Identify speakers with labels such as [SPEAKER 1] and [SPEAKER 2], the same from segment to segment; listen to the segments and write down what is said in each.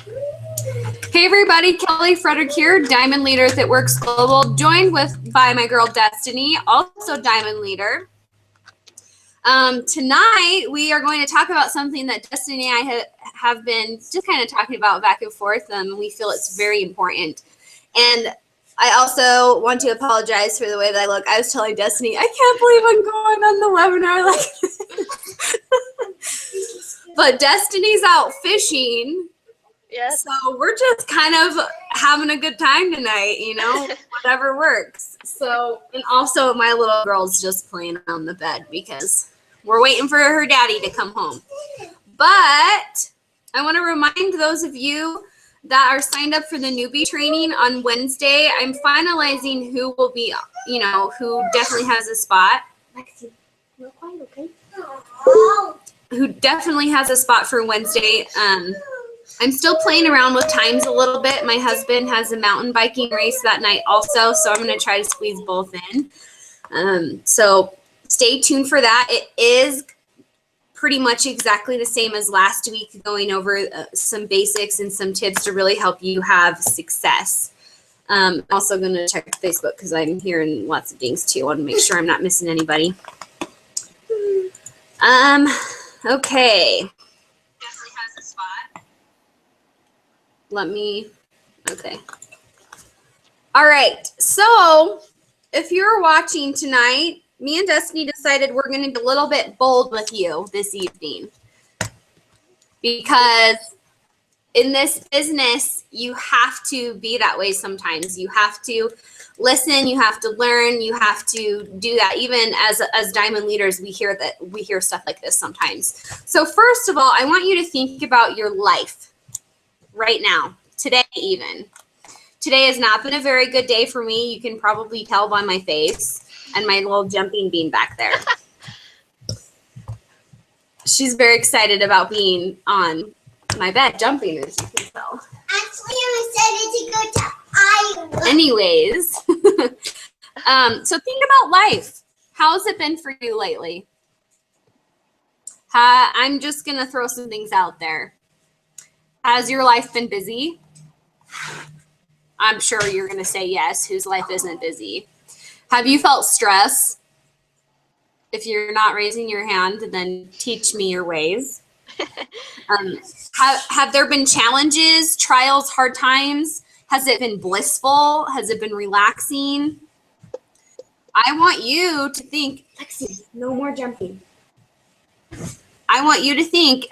[SPEAKER 1] Hey everybody, Kelly Frederick here, Diamond Leader at Works Global, joined by my girl Destiny, also Diamond Leader. Tonight we are going to talk about something that Destiny and I have been just kind of talking about back and forth. We feel it's very important. And I also want to apologize for the way that I look. I was telling Destiny, I can't believe I'm going on the webinar like this. But Destiny's out fishing.
[SPEAKER 2] Yes.
[SPEAKER 1] So we're just kind of having a good time tonight, you know, whatever works. So, and also my little girl's just playing on the bed because we're waiting for her daddy to come home. But I want to remind those of you that are signed up for the newbie training on Wednesday. I'm finalizing who will be, you know, who definitely has a spot. Lexi, real quiet, okay? Who definitely has a spot for Wednesday. I'm still playing around with times a little bit. My husband has a mountain biking race that night also, so I'm going to try to squeeze both in. So stay tuned for that. It is pretty much exactly the same as last week, going over some basics and some tips to really help you have success. I'm also going to check Facebook because I'm hearing lots of dings too. I want to make sure I'm not missing anybody. Okay. Okay. All right. So if you're watching tonight, me and Destiny decided we're going to be a little bit bold with you this evening. Because in this business, you have to be that way sometimes. You have to listen, you have to learn, you have to do that. Even as diamond leaders, we hear stuff like this sometimes. So first of all, I want you to think about your life right now, today even. Today has not been a very good day for me. You can probably tell by my face and my little jumping bean back there. She's very excited about being on my bed, jumping, as you can tell.
[SPEAKER 3] Actually, I'm excited to go to Iowa.
[SPEAKER 1] Anyways, so think about life. How's it been for you lately? I'm just going to throw some things out there. Has your life been busy? I'm sure you're going to say yes, whose life isn't busy. Have you felt stress? If you're not raising your hand, then teach me your ways. Have there been challenges, trials, hard times? Has it been blissful? Has it been relaxing? I want you to think, Lexi, no more jumping. I want you to think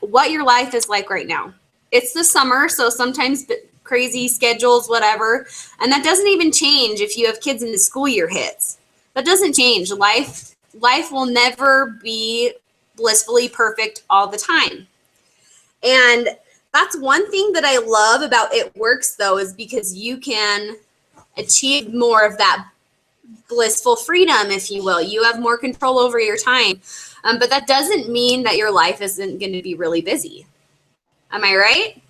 [SPEAKER 1] what your life is like right now. It's the summer, so sometimes crazy schedules, whatever. And that doesn't even change if you have kids and the school year hits. That doesn't change. Life will never be blissfully perfect all the time. And that's one thing that I love about It Works, though, is because you can achieve more of that blissful freedom, if you will. You have more control over your time. But that doesn't mean that your life isn't going to be really busy. Am I right?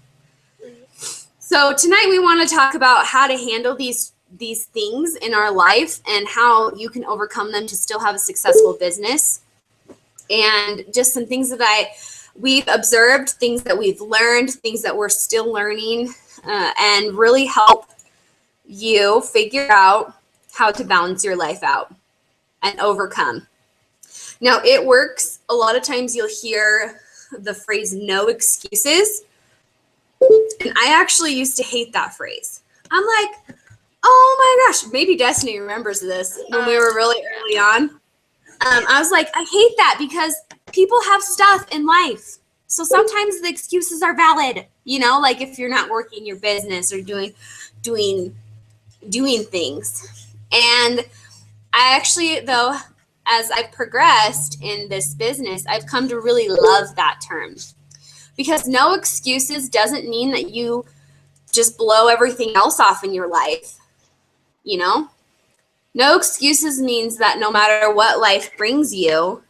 [SPEAKER 1] So tonight we want to talk about how to handle these things in our life and how you can overcome them to still have a successful business. And just some things that we've observed, things that we've learned, things that we're still learning, and really help you figure out how to balance your life out and overcome. Now, It Works. A lot of times you'll hear the phrase no excuses. And I actually used to hate that phrase. I'm like, oh my gosh, maybe Destiny remembers this when we were really early on. I was like, I hate that because people have stuff in life. So sometimes the excuses are valid, you know, like if you're not working your business or doing things. And I actually, though, as I've progressed in this business, I've come to really love that term. Because no excuses doesn't mean that you just blow everything else off in your life, you know? No excuses means that no matter what life brings you,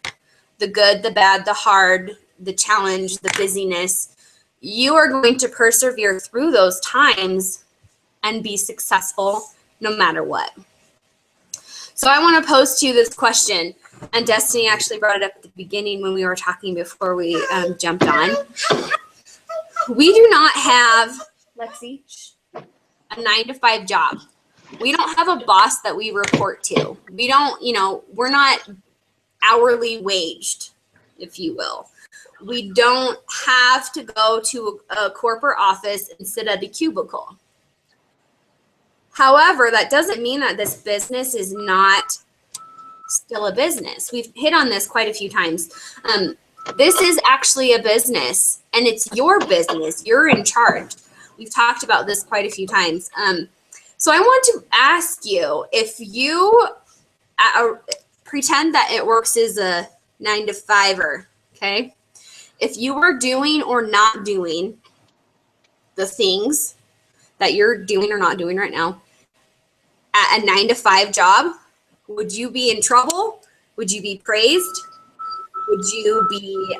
[SPEAKER 1] the good, the bad, the hard, the challenge, the busyness, you are going to persevere through those times and be successful no matter what. So I want to pose to you this question, and Destiny actually brought it up at the beginning when we were talking before we jumped on. We do not have, Lexi, a 9-to-5 job. We don't have a boss that we report to. We don't, we're not hourly waged, if you will. We don't have to go to a corporate office and sit at a cubicle. However, that doesn't mean that this business is not still a business. We've hit on this quite a few times. This is actually a business, and it's your business. You're in charge. We've talked about this quite a few times. So I want to ask you, if you pretend that It Works is a 9-to-5er, okay? If you were doing or not doing the things that you're doing or not doing right now at a 9-to-5 job, would you be in trouble? Would you be praised? Would you be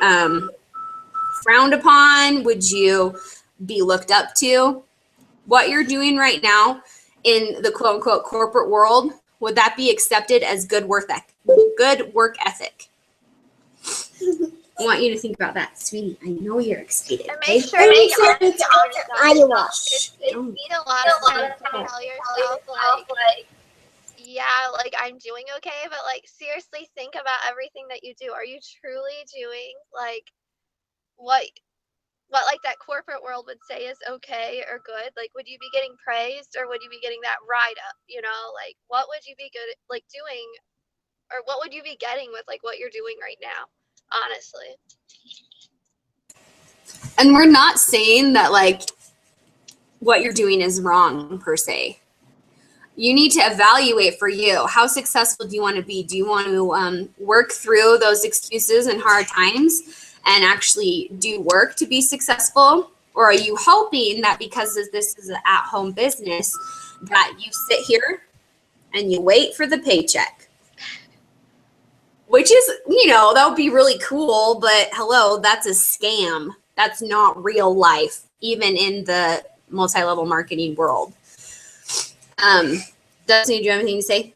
[SPEAKER 1] frowned upon? Would you be looked up to? What you're doing right now in the quote unquote corporate world, would that be accepted as good work ethic? I want you to think about that, sweetie. I know you're excited.
[SPEAKER 2] And
[SPEAKER 1] Okay?
[SPEAKER 2] make sure that you
[SPEAKER 3] to go to Iowa.
[SPEAKER 2] it need a lot of time to tell yourself, like, yeah, like, I'm doing okay, but, like, seriously think about everything that you do. Are you truly doing, like, what like that corporate world would say is okay or good? Like, would you be getting praised, or would you be getting that write up? Like, what would you be good at, like, doing, or what would you be getting with, like, what you're doing right now? Honestly.
[SPEAKER 1] And we're not saying that, like, what you're doing is wrong per se. You need to evaluate for you. How successful do you want to be? Do you want to work through those excuses and hard times and actually do work to be successful? Or are you hoping that because this is an at-home business that you sit here and you wait for the paycheck? Which is, that would be really cool, but hello, that's a scam. That's not real life, even in the multi-level marketing world. Dustin, do you have anything to say?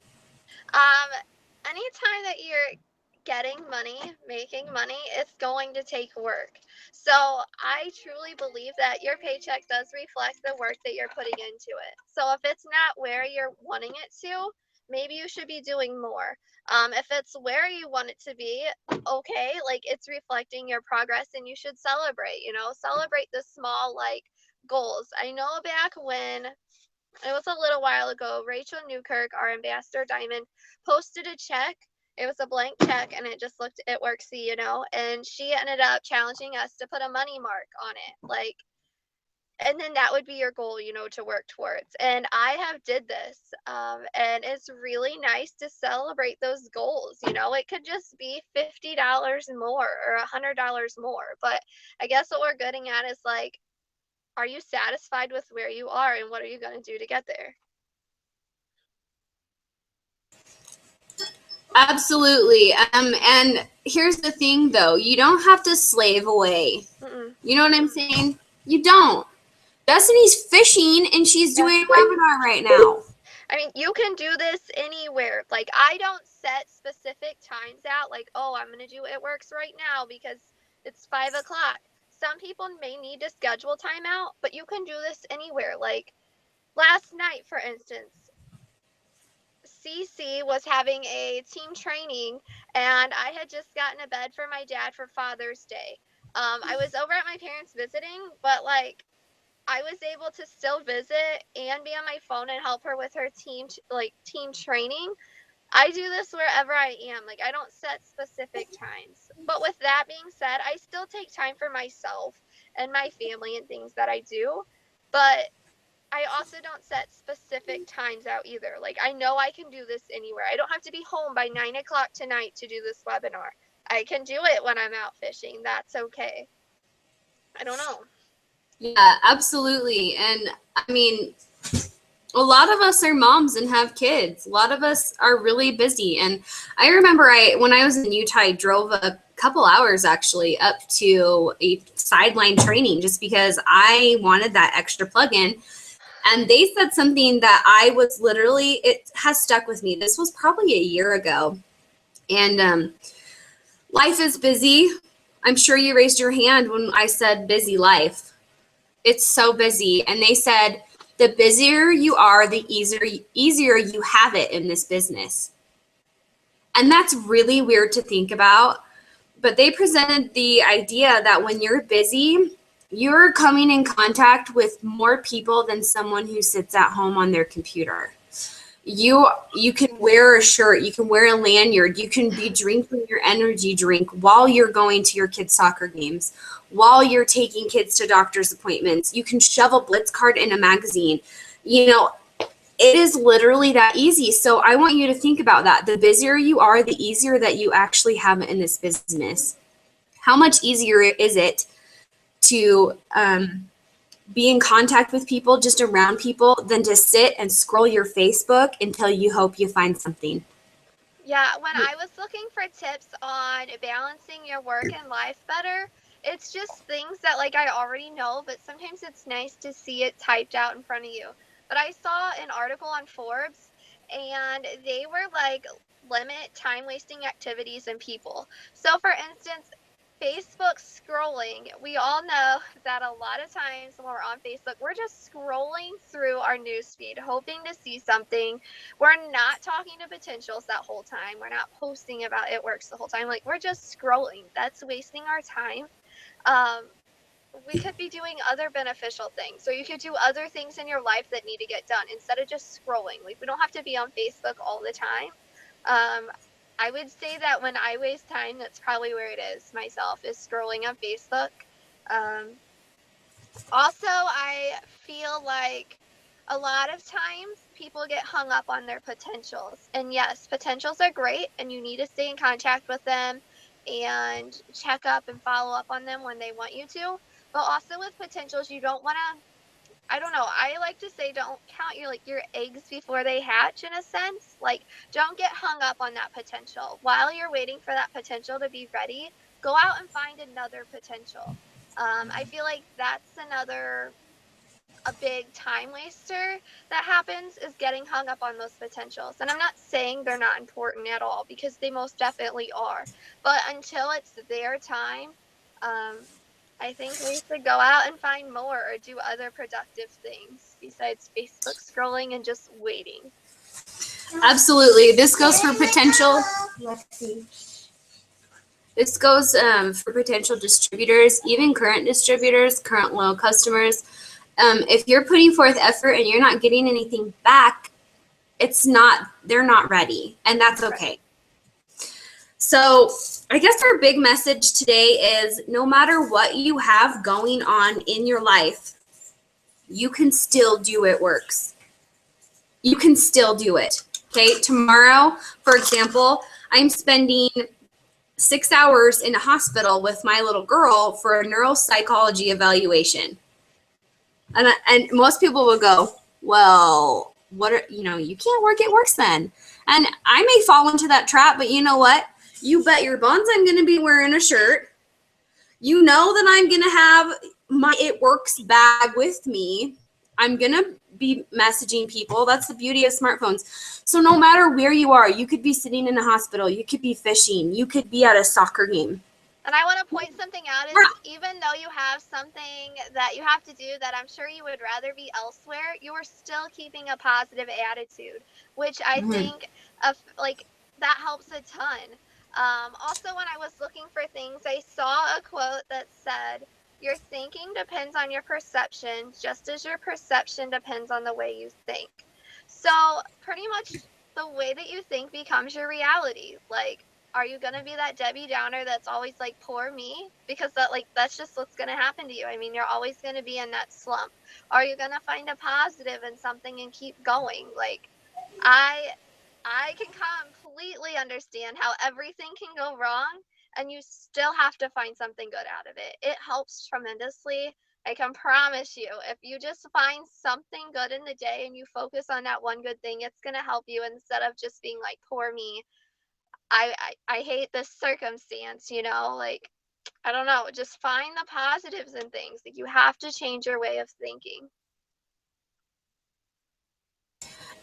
[SPEAKER 2] Anytime that you're getting money, making money, it's going to take work. So I truly believe that your paycheck does reflect the work that you're putting into it. So if it's not where you're wanting it to, maybe you should be doing more. If it's where you want it to be, okay, like, it's reflecting your progress, and you should celebrate, celebrate the small, like, goals. I know back when, it was a little while ago, Rachel Newkirk, our ambassador diamond, posted a check. It was a blank check, and it just looked It Works, and she ended up challenging us to put a money mark on it, like, and then that would be your goal, to work towards. And I have did this, and it's really nice to celebrate those goals. It could just be $50 more or $100 more, but I guess what we're getting at is, like, are you satisfied with where you are, and what are you going to do to get there?
[SPEAKER 1] Absolutely. And here's the thing, though. You don't have to slave away. You know what I'm saying? You don't. Destiny's fishing, and she's doing a webinar right now.
[SPEAKER 2] I mean, you can do this anywhere. Like, I don't set specific times out, like, oh, I'm going to do It Works right now because it's 5 o'clock. Some people may need to schedule time out, but you can do this anywhere. Like, last night, for instance, CC was having a team training, and I had just gotten a bed for my dad for Father's Day. I was over at my parents visiting, but, like, I was able to still visit and be on my phone and help her with her team training. I do this wherever I am. Like, I don't set specific times. But with that being said, I still take time for myself and my family and things that I do. But I also don't set specific times out either. Like, I know I can do this anywhere. I don't have to be home by 9 o'clock tonight to do this webinar. I can do it when I'm out fishing. That's okay. I don't know.
[SPEAKER 1] Yeah, absolutely. And I mean, a lot of us are moms and have kids. A lot of us are really busy. And I remember when I was in Utah, I drove a couple hours actually up to a sideline training just because I wanted that extra plug-in. And they said something that I was literally, it has stuck with me. This was probably a year ago. And life is busy. I'm sure you raised your hand when I said busy life. It's so busy. And they said the busier you are, the easier you have it in this business. And that's really weird to think about. But they presented the idea that when you're busy, you're coming in contact with more people than someone who sits at home on their computer. You can wear a shirt, you can wear a lanyard, you can be drinking your energy drink while you're going to your kids' soccer games, while you're taking kids to doctor's appointments. You can shove a Blitz card in a magazine. You know, it is literally that easy. So I want you to think about that. The busier you are, the easier that you actually have it in this business. How much easier is it to be in contact with people, just around people, than to sit and scroll your Facebook until you hope you find something?
[SPEAKER 2] Yeah, when I was looking for tips on balancing your work and life better, it's just things that like I already know, but sometimes it's nice to see it typed out in front of you. But I saw an article on Forbes and they were like limit time wasting activities and people. So for instance, Facebook scrolling, we all know that a lot of times when we're on Facebook, we're just scrolling through our newsfeed, hoping to see something. We're not talking to potentials that whole time. We're not posting about It Works the whole time. Like, we're just scrolling. That's wasting our time. We could be doing other beneficial things, or you could do other things in your life that need to get done instead of just scrolling. Like, we don't have to be on Facebook all the time. I would say that when I waste time, that's probably where it is myself, is scrolling on Facebook. Also, I feel like a lot of times people get hung up on their potentials. And yes, potentials are great, and you need to stay in contact with them and check up and follow up on them when they want you to. But also with potentials, you don't want to, I don't know, I like to say don't count your eggs before they hatch, in a sense. Like, don't get hung up on that potential. While you're waiting for that potential to be ready, go out and find another potential. I feel like that's a big time waster that happens, is getting hung up on those potentials. And I'm not saying they're not important at all, because they most definitely are. But until it's their time, I think we should go out and find more or do other productive things besides Facebook scrolling and just waiting.
[SPEAKER 1] Absolutely. This goes for potential. This goes for potential distributors, even current distributors, current loyal customers. If you're putting forth effort and you're not getting anything back, they're not ready, and that's okay. So I guess our big message today is, no matter what you have going on in your life, you can still do It Works. You can still do it. Okay, tomorrow, for example, I'm spending 6 hours in a hospital with my little girl for a neuropsychology evaluation. And most people will go, well, you can't work It Works then. And I may fall into that trap, but you know what? You bet your buns I'm going to be wearing a shirt. You know that I'm going to have my It Works bag with me. I'm going to be messaging people. That's the beauty of smartphones. So no matter where you are, you could be sitting in a hospital. You could be fishing. You could be at a soccer game.
[SPEAKER 2] And I want to point something out is, even though you have something that you have to do that I'm sure you would rather be elsewhere, you are still keeping a positive attitude, which I think that helps a ton. Also, when I was looking for things, I saw a quote that said, "Your thinking depends on your perception, just as your perception depends on the way you think." So pretty much the way that you think becomes your reality. Like, are you going to be that Debbie Downer that's always like, poor me? Because that's just what's going to happen to you. I mean, you're always going to be in that slump. Are you going to find a positive in something and keep going? Like, I can completely understand how everything can go wrong and you still have to find something good out of it. It helps tremendously. I can promise you, if you just find something good in the day and you focus on that one good thing, it's going to help you, instead of just being like, poor me. I hate this circumstance, like, I don't know, just find the positives in things. Like, you have to change your way of thinking.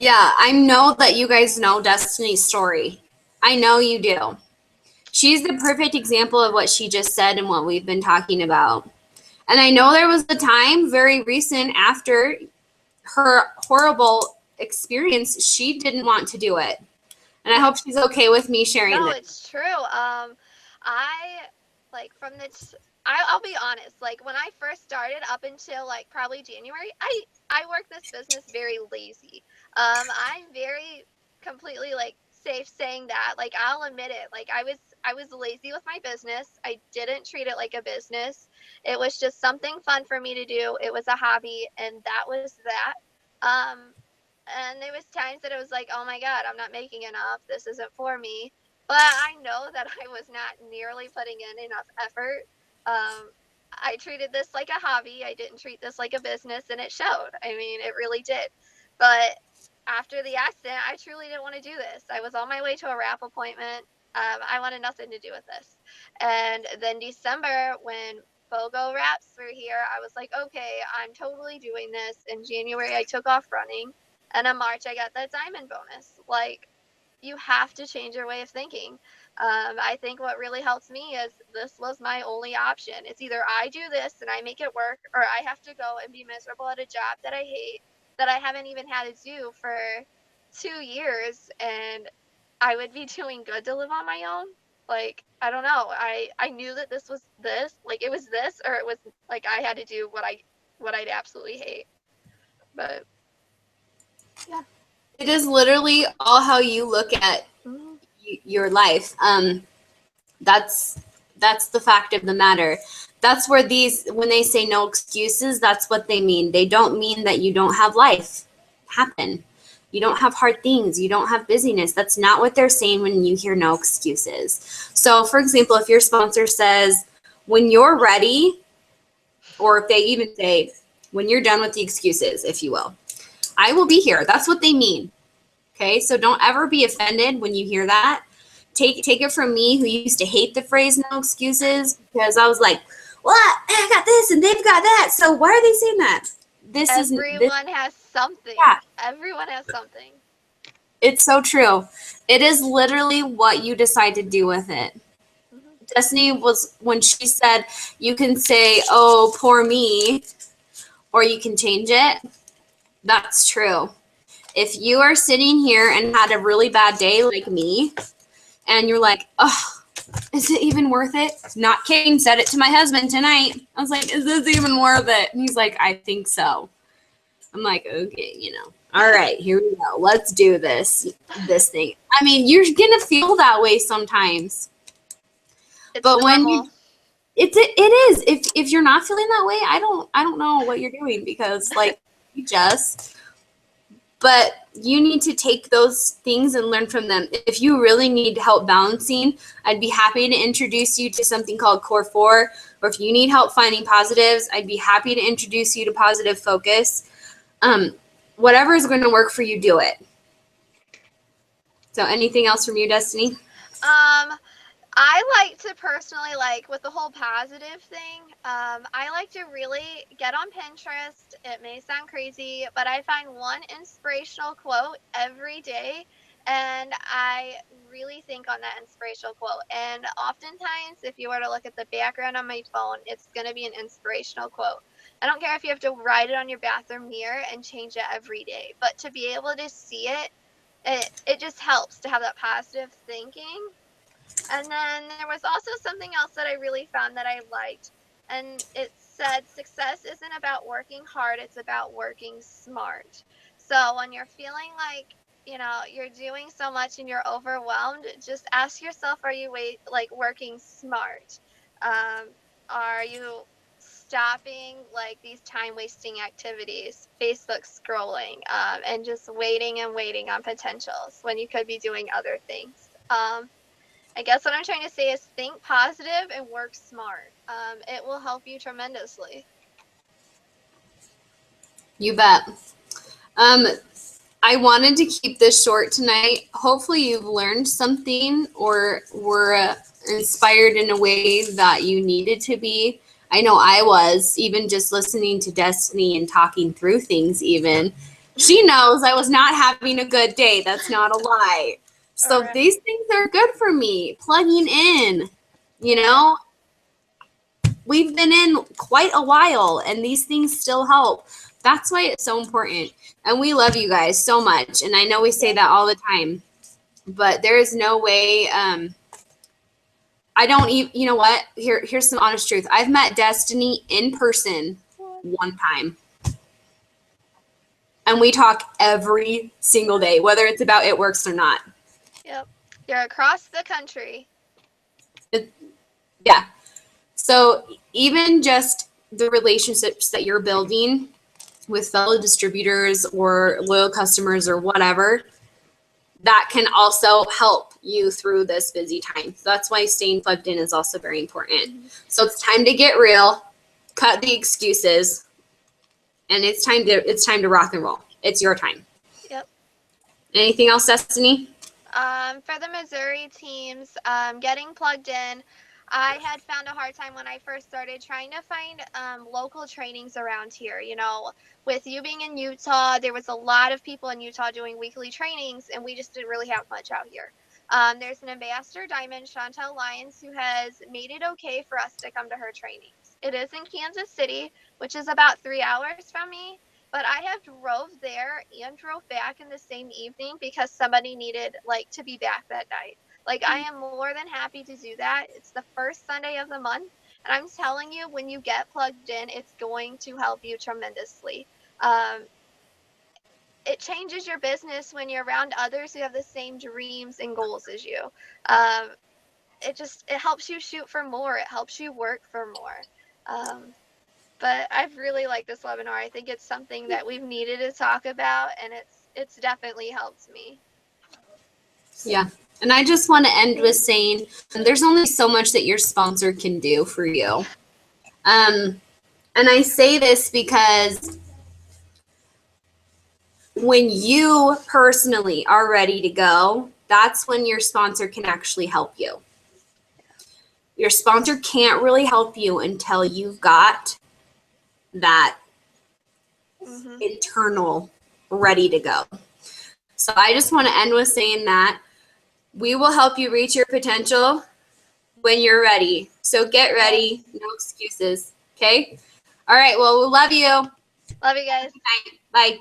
[SPEAKER 1] Yeah, I know that you guys know Destiny's story. I know you do. She's the perfect example of what she just said and what we've been talking about. And I know there was a time very recent after her horrible experience, she didn't want to do it. And I hope she's okay with me sharing
[SPEAKER 2] No,
[SPEAKER 1] this.
[SPEAKER 2] it's true. I like from this. I'll be honest. Like when I first started, up until like probably January, I work this business very lazy. I'm very completely like safe saying that. Like I'll admit it. Like I was lazy with my business. I didn't treat it like a business. It was just something fun for me to do. It was a hobby, and that was that. And there was times that it was like, oh my God, I'm not making enough. This isn't for me. But I know that I was not nearly putting in enough effort. I treated this like a hobby. I didn't treat this like a business, and it showed. I mean, it really did. But after the accident, I truly didn't want to do this. I was on my way to a wrap appointment. I wanted nothing to do with this. And then December, when BOGO wraps were here, I was like, okay, I'm totally doing this. In January, I took off running. And in March, I got that diamond bonus. Like, you have to change your way of thinking. I think what really helps me is this was my only option. It's either I do this and I make it work, or I have to go and be miserable at a job that I hate, that I haven't even had to do for 2 years, and I would be doing good to live on my own. Like, I don't know. I knew that this was this, like it was this, or it was like I had to do what I'd absolutely hate. But yeah.
[SPEAKER 1] It is literally all how you look at your life. That's the fact of the matter. That's where when they say no excuses, that's what they mean. They don't mean that you don't have life happen. You don't have hard things. You don't have busyness. That's not what they're saying when you hear no excuses. So, for example, if your sponsor says, when you're ready, or if they even say, when you're done with the excuses, if you will, I will be here. That's what they mean. Okay, so don't ever be offended when you hear that. Take it from me, who used to hate the phrase no excuses, because I was like, what? I got this and they've got that. So why are they saying that?
[SPEAKER 2] Everyone has something.
[SPEAKER 1] Yeah.
[SPEAKER 2] Everyone has something.
[SPEAKER 1] It's so true. It is literally what you decide to do with it. Destiny was, when she said, you can say, oh, poor me, or you can change it. That's true. If you are sitting here and had a really bad day like me, and you're like, oh, is it even worth it? Not kidding. Said it to my husband tonight. I was like, is this even worth it? And he's like, I think so. I'm like, okay, all right, here we go. Let's do this thing. I mean, you're going to feel that way sometimes.
[SPEAKER 2] It's
[SPEAKER 1] but
[SPEAKER 2] normal.
[SPEAKER 1] when it is. If you're not feeling that way, I don't know what you're doing, because but you need to take those things and learn from them. If you really need help balancing, I'd be happy to introduce you to something called Core 4. Or if you need help finding positives, I'd be happy to introduce you to Positive Focus. Whatever is going to work for you, do it. So anything else from you, Destiny?
[SPEAKER 2] I like to personally, like with the whole positive thing, I like to really get on Pinterest. It may sound crazy, but I find one inspirational quote every day, and I really think on that inspirational quote. And oftentimes, if you were to look at the background on my phone, it's going to be an inspirational quote. I don't care if you have to write it on your bathroom mirror and change it every day, but to be able to see it, it just helps to have that positive thinking. And then there was also something else that I really found that I liked. And it said, success isn't about working hard, it's about working smart. So when you're feeling like, you're doing so much and you're overwhelmed, just ask yourself, are you working smart? Are you stopping like these time wasting activities, Facebook scrolling, and just waiting on potentials when you could be doing other things? I guess what I'm trying to say is think positive and work smart. It will help you tremendously. You bet.
[SPEAKER 1] I wanted to keep this short tonight. Hopefully you've learned something or were inspired in a way that you needed to be. I know I was, even just listening to Destiny and talking through things even. She knows I was not having a good day. That's not a lie. So
[SPEAKER 2] right.
[SPEAKER 1] These things are good for me, plugging in, we've been in quite a while and these things still help. That's why it's so important. And we love you guys so much. And I know we say that all the time, but there is no way, I don't even, you know what? Here's some honest truth. I've met Destiny in person one time. And we talk every single day, whether it's about It Works or not.
[SPEAKER 2] Yep. You're across the country.
[SPEAKER 1] Yeah. So even just the relationships that you're building with fellow distributors or loyal customers or whatever, that can also help you through this busy time. So that's why staying plugged in is also very important. So it's time to get real, cut the excuses, and it's time to rock and roll. It's your time.
[SPEAKER 2] Yep.
[SPEAKER 1] Anything else, Destiny?
[SPEAKER 2] For the Missouri teams, getting plugged in, I had found a hard time when I first started trying to find local trainings around here. You know, with you being in Utah, there was a lot of people in Utah doing weekly trainings, and we just didn't really have much out here. There's an Ambassador Diamond, Chantel Lyons, who has made it okay for us to come to her trainings. It is in Kansas City, which is about 3 hours from me, but I have drove there and drove back in the same evening because somebody needed to be back that night. I am more than happy to do that. It's the first Sunday of the month, and I'm telling you, when you get plugged in, it's going to help you tremendously. It changes your business when you're around others who have the same dreams and goals as you. It helps you shoot for more. It helps you work for more. But I've really liked this webinar. I think it's something that we've needed to talk about, and it's definitely helped me.
[SPEAKER 1] Yeah. And I just want to end with saying there's only so much that your sponsor can do for you. And I say this because when you personally are ready to go, that's when your sponsor can actually help you. Your sponsor can't really help you until you've got that internal ready to go. So I just want to end with saying that we will help you reach your potential when you're ready. So get ready. No excuses. Okay? All right. Well, we love you.
[SPEAKER 2] Love you guys.
[SPEAKER 1] Bye. Bye.